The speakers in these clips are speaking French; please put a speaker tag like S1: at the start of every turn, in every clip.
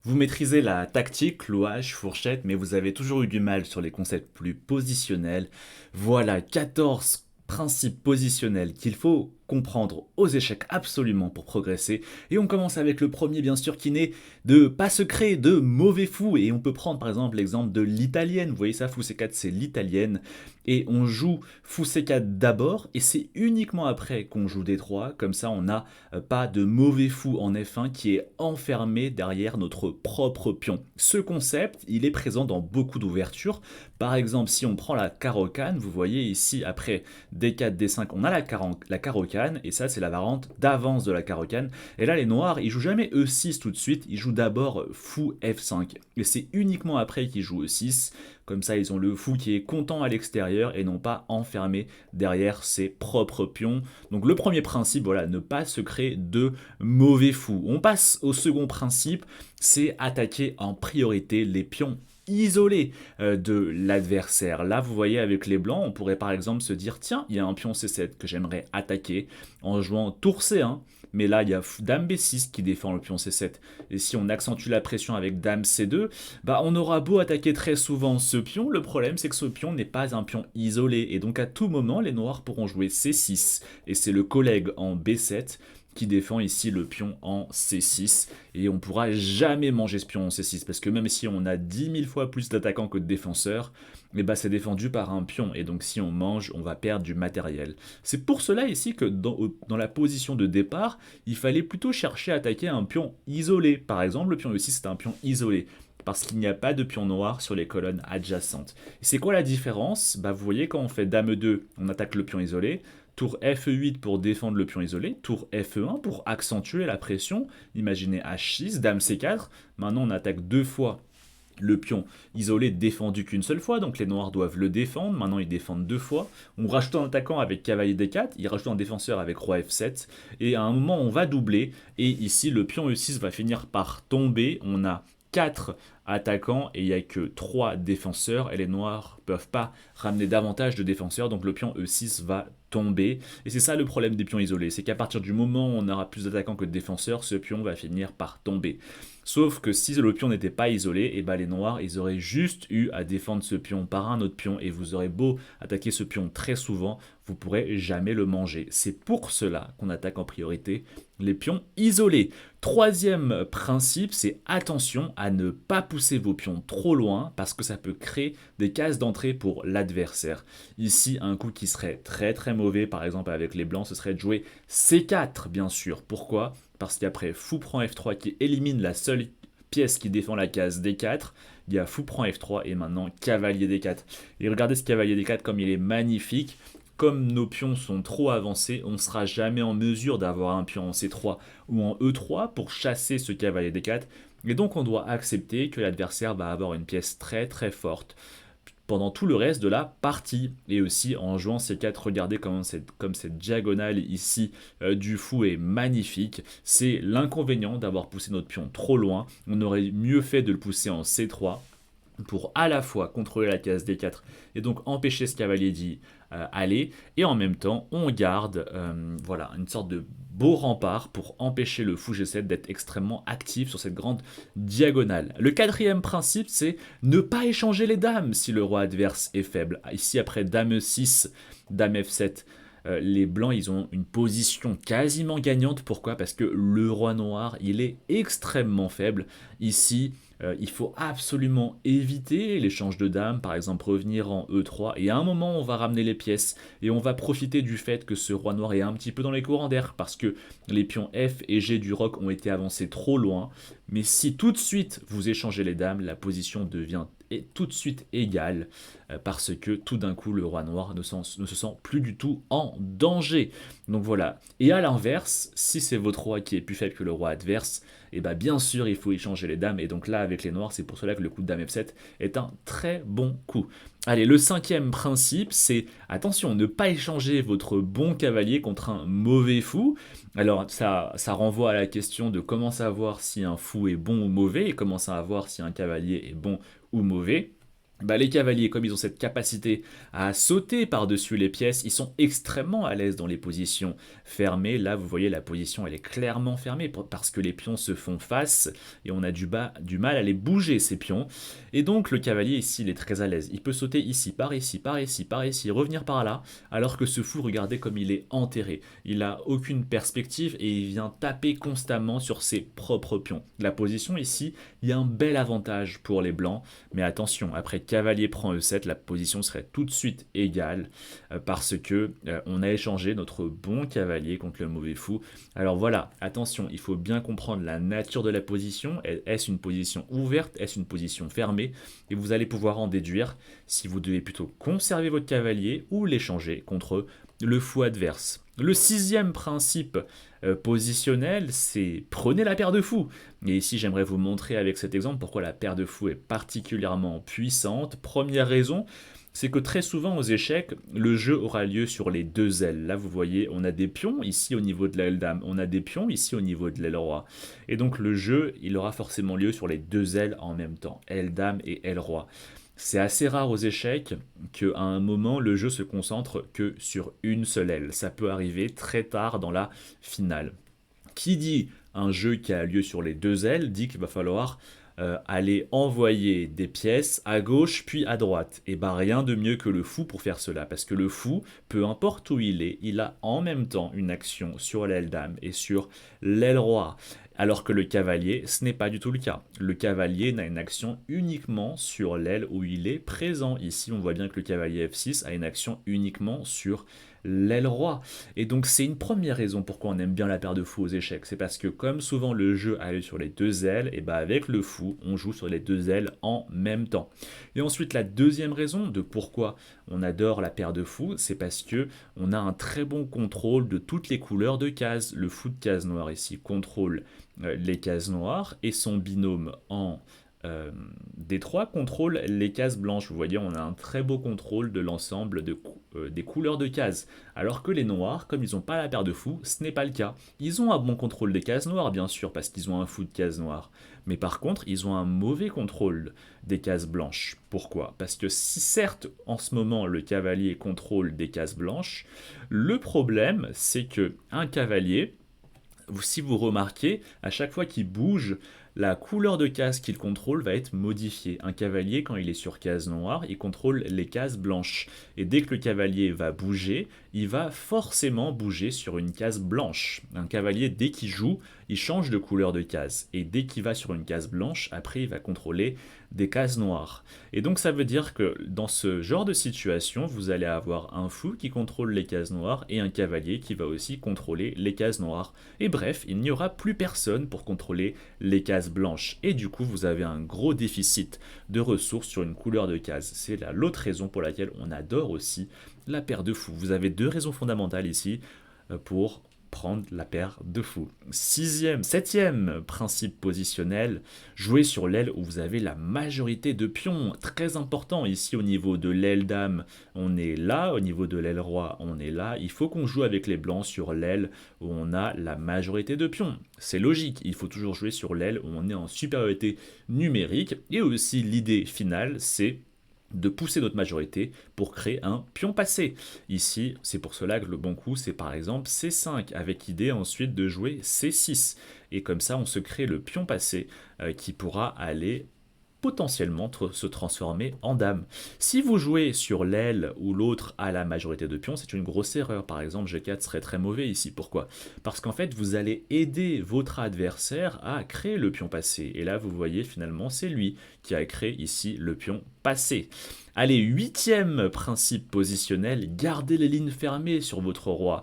S1: Vous maîtrisez la tactique, louage, fourchette, mais vous avez toujours eu du mal sur les concepts plus positionnels. Voilà 14 principes positionnels qu'il faut comprendre aux échecs absolument pour progresser. Et on commence avec le premier, bien sûr, qui n'est de pas se créer de mauvais fous. Et on peut prendre par exemple l'exemple de l'italienne. Vous voyez ça, fou C4, c'est l'italienne. Et on joue fou C4 d'abord, et c'est uniquement après qu'on joue D3. Comme ça, on n'a pas de mauvais fou en F1 qui est enfermé derrière notre propre pion. Ce concept, il est présent dans beaucoup d'ouvertures. Par exemple, si on prend la carocane, vous voyez ici, après D4, D5, on a la carocane, et ça, c'est la variante d'avance de la carocane. Et là, les noirs, ils jouent jamais E6 tout de suite, ils jouent d'abord fou F5. Et c'est uniquement après qu'ils jouent E6. Comme ça, ils ont le fou qui est content à l'extérieur et non pas enfermé derrière ses propres pions. Donc le premier principe, voilà, ne pas se créer de mauvais fous. On passe au second principe, c'est attaquer en priorité les pions isolés de l'adversaire. Là, vous voyez, avec les blancs, on pourrait par exemple se dire, tiens, il y a un pion C7 que j'aimerais attaquer en jouant tour C1. Mais là, il y a Dame B6 qui défend le pion C7. Et si on accentue la pression avec Dame C2, bah on aura beau attaquer très souvent ce pion, le problème c'est que ce pion n'est pas un pion isolé. Et donc à tout moment, les noirs pourront jouer C6. Et c'est le collègue en B7 qui défend ici le pion en C6. Et on pourra jamais manger ce pion en C6. Parce que même si on a 10 000 fois plus d'attaquants que de défenseurs, et bah c'est défendu par un pion. Et donc si on mange, on va perdre du matériel. C'est pour cela ici que dans la position de départ, il fallait plutôt chercher à attaquer un pion isolé. Par exemple, le pion E6 c'est un pion isolé parce qu'il n'y a pas de pion noir sur les colonnes adjacentes. Et c'est quoi la différence? Bah, vous voyez, quand on fait Dame 2, on attaque le pion isolé, tour F8 pour défendre le pion isolé, tour F1 pour accentuer la pression, imaginez H6, Dame C4, maintenant on attaque deux fois le pion isolé défendu qu'une seule fois, donc les noirs doivent le défendre, maintenant ils défendent deux fois. On rajoute un attaquant avec cavalier D4, il rajoute un défenseur avec roi F7, et à un moment on va doubler, et ici le pion E6 va finir par tomber, on a 4 attaquants et il n'y a que 3 défenseurs, et les noirs ne peuvent pas ramener davantage de défenseurs, donc le pion E6 va tomber. Et c'est ça le problème des pions isolés, c'est qu'à partir du moment où on aura plus d'attaquants que de défenseurs, ce pion va finir par tomber. Sauf que si le pion n'était pas isolé, et bah les noirs, ils auraient juste eu à défendre ce pion par un autre pion, et vous aurez beau attaquer ce pion très souvent, vous pourrez jamais le manger. C'est pour cela qu'on attaque en priorité les pions isolés. Troisième principe, c'est attention à ne pas pousser vos pions trop loin, parce que ça peut créer des cases d'entrée pour l'adversaire. Ici, un coup qui serait très très mauvais, par exemple avec les blancs, ce serait de jouer C4, bien sûr. Pourquoi? Parce qu'après fou prend F3 qui élimine la seule pièce qui défend la case D4, il y a fou prend F3 et maintenant cavalier D4. Et regardez ce cavalier D4 comme il est magnifique. Comme nos pions sont trop avancés, on ne sera jamais en mesure d'avoir un pion en C3 ou en E3 pour chasser ce cavalier D4. Et donc on doit accepter que l'adversaire va avoir une pièce très très forte pendant tout le reste de la partie. Et aussi en jouant C4, regardez comme cette diagonale ici du fou est magnifique. C'est l'inconvénient d'avoir poussé notre pion trop loin. On aurait mieux fait de le pousser en C3 pour à la fois contrôler la case D4 et donc empêcher ce cavalier d'y aller, et en même temps on garde voilà, une sorte de beau rempart pour empêcher le fou G7 d'être extrêmement actif sur cette grande diagonale. Le quatrième principe, c'est ne pas échanger les dames si le roi adverse est faible. Ici, après Dame E6, Dame F7, les blancs, ils ont une position quasiment gagnante. Pourquoi? Parce que le roi noir, il est extrêmement faible. Ici, il faut absolument éviter l'échange de dames, par exemple revenir en E3, et à un moment on va ramener les pièces, et on va profiter du fait que ce roi noir est un petit peu dans les courants d'air, parce que les pions F et G du roc ont été avancés trop loin, mais si tout de suite vous échangez les dames, la position devient tout de suite égale, parce que tout d'un coup le roi noir ne se sent plus du tout en danger. Donc voilà. Et à l'inverse, si c'est votre roi qui est plus faible que le roi adverse, et bien bien sûr il faut échanger les dames, et donc là avec les noirs c'est pour cela que le coup de dame F7 est un très bon coup. Allez, le cinquième principe, c'est attention, ne pas échanger votre bon cavalier contre un mauvais fou. Alors ça renvoie à la question de comment savoir si un fou est bon ou mauvais, et comment savoir si un cavalier est bon ou mauvais. Bah, les cavaliers, comme ils ont cette capacité à sauter par-dessus les pièces, ils sont extrêmement à l'aise dans les positions fermées. Là, vous voyez, la position, elle est clairement fermée parce que les pions se font face et on a du mal à les bouger, ces pions. Et donc, le cavalier, ici, il est très à l'aise. Il peut sauter ici, par ici, par ici, par ici, revenir par là, alors que ce fou, regardez comme il est enterré. Il n'a aucune perspective et il vient taper constamment sur ses propres pions. La position, ici, il y a un bel avantage pour les blancs. Mais attention, après cavalier prend E7, la position serait tout de suite égale parce que on a échangé notre bon cavalier contre le mauvais fou. Alors voilà, attention, il faut bien comprendre la nature de la position. Est-ce une position ouverte? Est-ce une position fermée? Et vous allez pouvoir en déduire si vous devez plutôt conserver votre cavalier ou l'échanger contre le fou adverse. Le sixième principe positionnel, c'est prenez la paire de fous. Et ici, j'aimerais vous montrer avec cet exemple pourquoi la paire de fous est particulièrement puissante. Première raison, c'est que très souvent aux échecs, le jeu aura lieu sur les deux ailes. Là, vous voyez, on a des pions ici au niveau de l'aile dame, on a des pions ici au niveau de l'aile roi. Et donc le jeu, il aura forcément lieu sur les deux ailes en même temps, aile dame et aile roi. C'est assez rare aux échecs qu'à un moment le jeu se concentre que sur une seule aile. Ça peut arriver très tard dans la finale. Qui dit un jeu qui a lieu sur les deux ailes dit qu'il va falloir aller envoyer des pièces à gauche puis à droite. Et bah rien de mieux que le fou pour faire cela, parce que le fou, peu importe où il est, il a en même temps une action sur l'aile dame et sur l'aile roi. Alors que le cavalier, ce n'est pas du tout le cas. Le cavalier n'a une action uniquement sur l'aile où il est présent. Ici, on voit bien que le cavalier F6 a une action uniquement sur l'aile roi. Et donc c'est une première raison pourquoi on aime bien la paire de fous aux échecs. C'est parce que comme souvent le jeu a lieu sur les deux ailes, et bah avec le fou, on joue sur les deux ailes en même temps. Et ensuite la deuxième raison de pourquoi on adore la paire de fous, c'est parce que on a un très bon contrôle de toutes les couleurs de cases. Le fou de case noire ici contrôle les cases noires et son binôme en D3 contrôle les cases blanches. Vous voyez, on a un très beau contrôle de l'ensemble des couleurs de cases. Alors que les noirs, comme ils n'ont pas la paire de fous, ce n'est pas le cas. Ils ont un bon contrôle des cases noires, bien sûr, parce qu'ils ont un fou de cases noires. Mais par contre, ils ont un mauvais contrôle des cases blanches. Pourquoi? Parce que si certes, en ce moment, le cavalier contrôle des cases blanches, le problème, c'est que un cavalier, si vous remarquez, à chaque fois qu'il bouge, la couleur de case qu'il contrôle va être modifiée. Un cavalier, quand il est sur case noire, il contrôle les cases blanches. Et dès que le cavalier va bouger, il va forcément bouger sur une case blanche. Un cavalier, dès qu'il joue, il change de couleur de case. Et dès qu'il va sur une case blanche, après, il va contrôler des cases noires. Et donc ça veut dire que dans ce genre de situation, vous allez avoir un fou qui contrôle les cases noires et un cavalier qui va aussi contrôler les cases noires. Et bref, il n'y aura plus personne pour contrôler les cases blanches. Et du coup, vous avez un gros déficit de ressources sur une couleur de case. C'est l'autre raison pour laquelle on adore aussi la paire de fous. Vous avez deux raisons fondamentales ici pour prendre la paire de fous. Septième principe positionnel, jouer sur l'aile où vous avez la majorité de pions. Très important ici au niveau de l'aile dame, on est là, au niveau de l'aile roi, on est là. Il faut qu'on joue avec les blancs sur l'aile où on a la majorité de pions. C'est logique, il faut toujours jouer sur l'aile où on est en supériorité numérique. Et aussi l'idée finale, c'est de pousser notre majorité pour créer un pion passé. Ici, c'est pour cela que le bon coup, c'est par exemple C5, avec idée ensuite de jouer C6. Et comme ça, on se crée le pion passé qui pourra aller potentiellement se transformer en dame. Si vous jouez sur l'aile où l'autre a la majorité de pions, c'est une grosse erreur. Par exemple, G4 serait très mauvais ici. Pourquoi? Parce qu'en fait, vous allez aider votre adversaire à créer le pion passé. Et là, vous voyez, finalement, c'est lui qui a créé ici le pion passé. Allez, huitième principe positionnel, gardez les lignes fermées sur votre roi.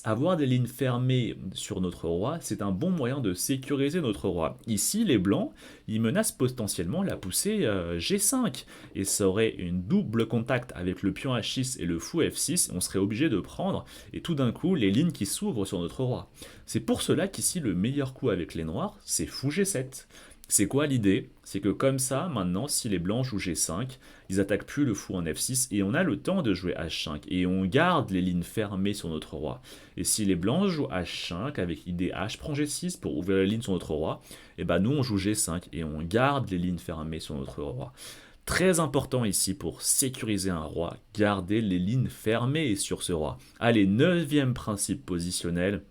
S1: Avoir des lignes fermées sur notre roi, c'est un bon moyen de sécuriser notre roi. Ici, les blancs, ils menacent potentiellement la poussée G5. Et ça aurait une double contact avec le pion H6 et le fou F6. On serait obligé de prendre, et tout d'un coup, les lignes qui s'ouvrent sur notre roi. C'est pour cela qu'ici, le meilleur coup avec les noirs, c'est fou G7. C'est quoi l'idée? C'est que comme ça, maintenant, si les blancs jouent G5, ils attaquent plus le fou en F6 et on a le temps de jouer H5 et on garde les lignes fermées sur notre roi. Et si les blancs jouent H5 avec l'idée H prend G6 pour ouvrir les lignes sur notre roi, et ben nous on joue G5 et on garde les lignes fermées sur notre roi. Très important ici pour sécuriser un roi, garder les lignes fermées sur ce roi. Allez, neuvième principe positionnel,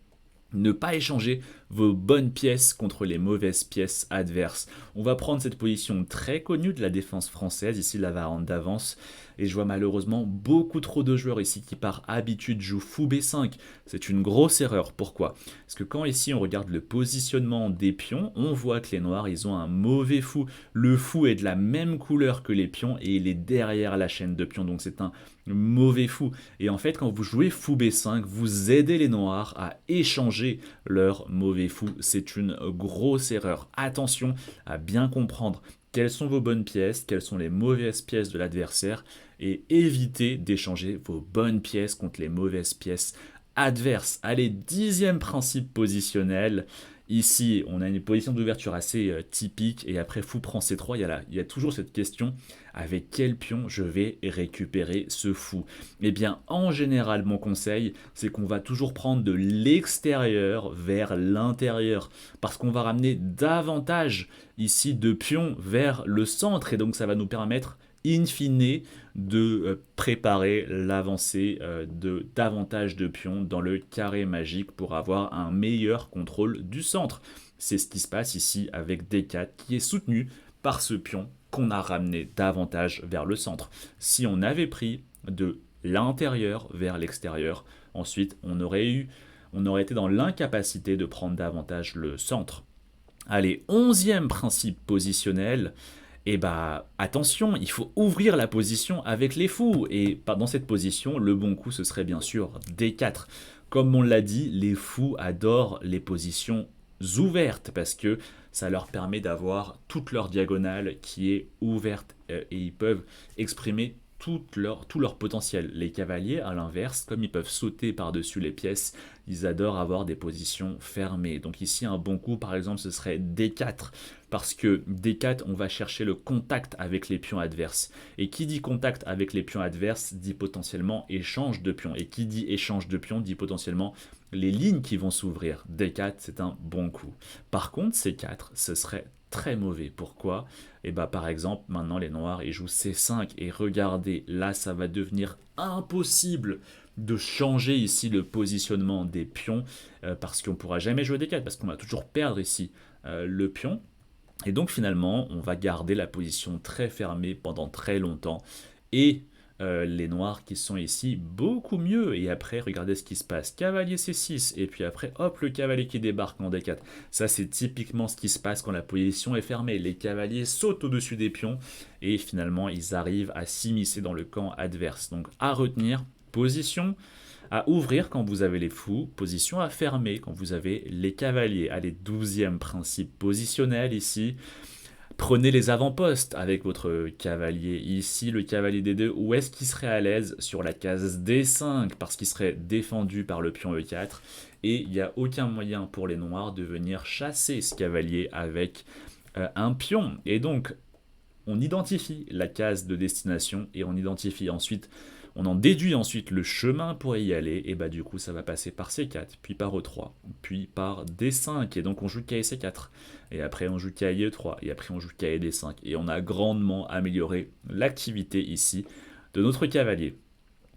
S1: ne pas échanger vos bonnes pièces contre les mauvaises pièces adverses. On va prendre cette position très connue de la défense française, ici la variante d'avance, et je vois malheureusement beaucoup trop de joueurs ici qui par habitude jouent fou B5. C'est une grosse erreur. Pourquoi? Parce que quand ici on regarde le positionnement des pions, on voit que les noirs ils ont un mauvais fou. Le fou est de la même couleur que les pions et il est derrière la chaîne de pions, donc c'est un mauvais fou. Et en fait quand vous jouez fou B5, vous aidez les noirs à échanger leur mauvais fou. C'est une grosse erreur. Attention à bien comprendre quelles sont vos bonnes pièces, quelles sont les mauvaises pièces de l'adversaire et évitez d'échanger vos bonnes pièces contre les mauvaises pièces adverses. Allez, dixième principe positionnel. Ici, on a une position d'ouverture assez typique et après fou prend C3, il y a toujours cette question avec quel pion je vais récupérer ce fou. Eh bien, en général, mon conseil, c'est qu'on va toujours prendre de l'extérieur vers l'intérieur parce qu'on va ramener davantage ici de pions vers le centre et donc ça va nous permettre in fine de préparer l'avancée de davantage de pions dans le carré magique pour avoir un meilleur contrôle du centre. C'est ce qui se passe ici avec D4 qui est soutenu par ce pion qu'on a ramené davantage vers le centre. Si on avait pris de l'intérieur vers l'extérieur, ensuite on aurait été dans l'incapacité de prendre davantage le centre. Allez, 11e principe positionnel. Et bah attention, il faut ouvrir la position avec les fous. Et dans cette position, le bon coup, ce serait bien sûr D4. Comme on l'a dit, les fous adorent les positions ouvertes parce que ça leur permet d'avoir toute leur diagonale qui est ouverte et ils peuvent exprimer tout leur potentiel. Les cavaliers, à l'inverse, comme ils peuvent sauter par-dessus les pièces, ils adorent avoir des positions fermées. Donc ici, un bon coup, par exemple, ce serait D4. Parce que D4, on va chercher le contact avec les pions adverses. Et qui dit contact avec les pions adverses dit potentiellement échange de pions. Et qui dit échange de pions dit potentiellement les lignes qui vont s'ouvrir. D4, c'est un bon coup. Par contre, C4, ce serait très mauvais. Pourquoi? Et bah par exemple, maintenant les noirs ils jouent C5 et regardez, là ça va devenir impossible de changer ici le positionnement des pions parce qu'on ne pourra jamais jouer D4 parce qu'on va toujours perdre ici le pion. Et donc finalement, on va garder la position très fermée pendant très longtemps et les noirs qui sont ici beaucoup mieux. Et après, regardez ce qui se passe. Cavalier C6, et puis après, hop, le cavalier qui débarque en D4. Ça, c'est typiquement ce qui se passe quand la position est fermée. Les cavaliers sautent au-dessus des pions, et finalement, ils arrivent à s'immiscer dans le camp adverse. Donc, à retenir, position à ouvrir quand vous avez les fous, position à fermer quand vous avez les cavaliers. Allez, 12e principe positionnel ici. Prenez les avant-postes avec votre cavalier ici, le cavalier D2, où est-ce qu'il serait à l'aise sur la case D5 parce qu'il serait défendu par le pion E4 et il n'y a aucun moyen pour les noirs de venir chasser ce cavalier avec un pion. Et donc, on identifie la case de destination et on identifie ensuite, on en déduit ensuite le chemin pour y aller, et bah du coup ça va passer par C4, puis par E3, puis par D5, et donc on joue KE C4, et après on joue KE E3, et après on joue KE D5, et on a grandement amélioré l'activité ici de notre cavalier.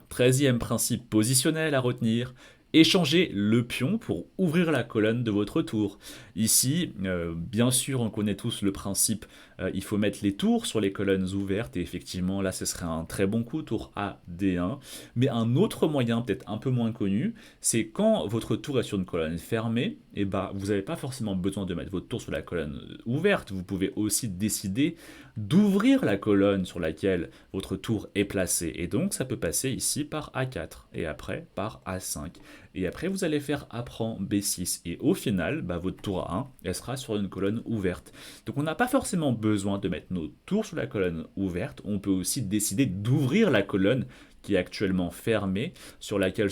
S1: 13e principe positionnel à retenir, échanger le pion pour ouvrir la colonne de votre tour. Ici, bien sûr, on connaît tous le principe, il faut mettre les tours sur les colonnes ouvertes, et effectivement, là, ce serait un très bon coup, tour A, D1. Mais un autre moyen, peut-être un peu moins connu, c'est quand votre tour est sur une colonne fermée, et bah, vous n'avez pas forcément besoin de mettre votre tour sur la colonne ouverte, vous pouvez aussi décider d'ouvrir la colonne sur laquelle votre tour est placée. Et donc, ça peut passer ici par A4, et après par A5. Et après, vous allez faire A prend B6. Et au final, bah, votre tour A1, elle sera sur une colonne ouverte. Donc on n'a pas forcément besoin de mettre nos tours sur la colonne ouverte. On peut aussi décider d'ouvrir la colonne qui est actuellement fermée, sur laquelle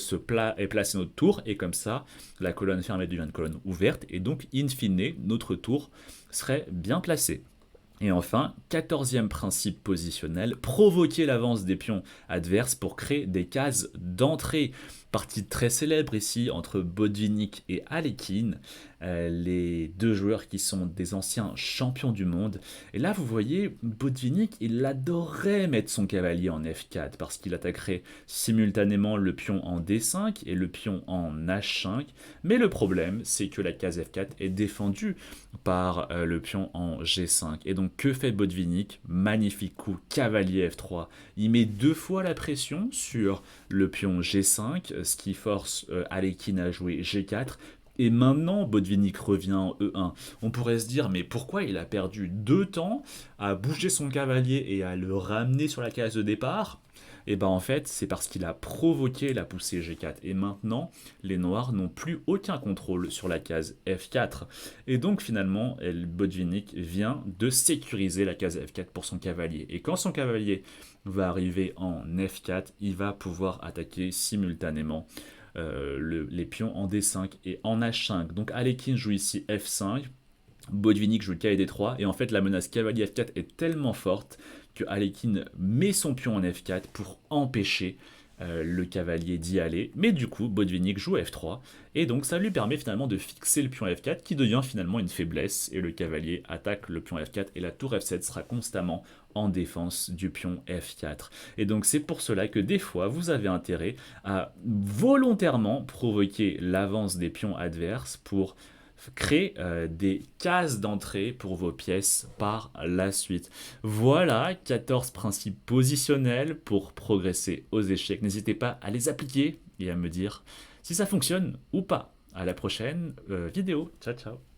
S1: est placé notre tour. Et comme ça, la colonne fermée devient une colonne ouverte. Et donc, in fine, notre tour serait bien placé. Et enfin, 14e principe positionnel, provoquer l'avance des pions adverses pour créer des cases d'entrée. Partie très célèbre ici entre Botvinnik et Alekhine, les deux joueurs qui sont des anciens champions du monde. Et là, vous voyez, Botvinnik, il adorerait mettre son cavalier en F4 parce qu'il attaquerait simultanément le pion en D5 et le pion en H5. Mais le problème, c'est que la case F4 est défendue par le pion en G5. Et donc, que fait Botvinnik? Magnifique coup, cavalier F3. Il met deux fois la pression sur le pion G5, ce qui force Alekhine à jouer G4. Et maintenant, Botvinnik revient en E1. On pourrait se dire, mais pourquoi il a perdu 2 temps à bouger son cavalier et à le ramener sur la case de départ? Et ben en fait, c'est parce qu'il a provoqué la poussée G4. Et maintenant, les noirs n'ont plus aucun contrôle sur la case F4. Et donc finalement, Botvinnik vient de sécuriser la case F4 pour son cavalier. Et quand son cavalier va arriver en F4, il va pouvoir attaquer simultanément les pions en D5 et en H5. Donc Alekhine joue ici F5, Botvinnik joue cavalier D3, et en fait la menace cavalier F4 est tellement forte que Alekhine met son pion en F4 pour empêcher le cavalier d'y aller. Mais du coup, Botvinnik joue F3, et donc ça lui permet finalement de fixer le pion F4, qui devient finalement une faiblesse, et le cavalier attaque le pion F4, et la tour F7 sera constamment en défense du pion F4. Et donc c'est pour cela que des fois, vous avez intérêt à volontairement provoquer l'avance des pions adverses pour créer des cases d'entrée pour vos pièces par la suite. Voilà 14 principes positionnels pour progresser aux échecs. N'hésitez pas à les appliquer et à me dire si ça fonctionne ou pas. À la prochaine vidéo. Ciao ciao.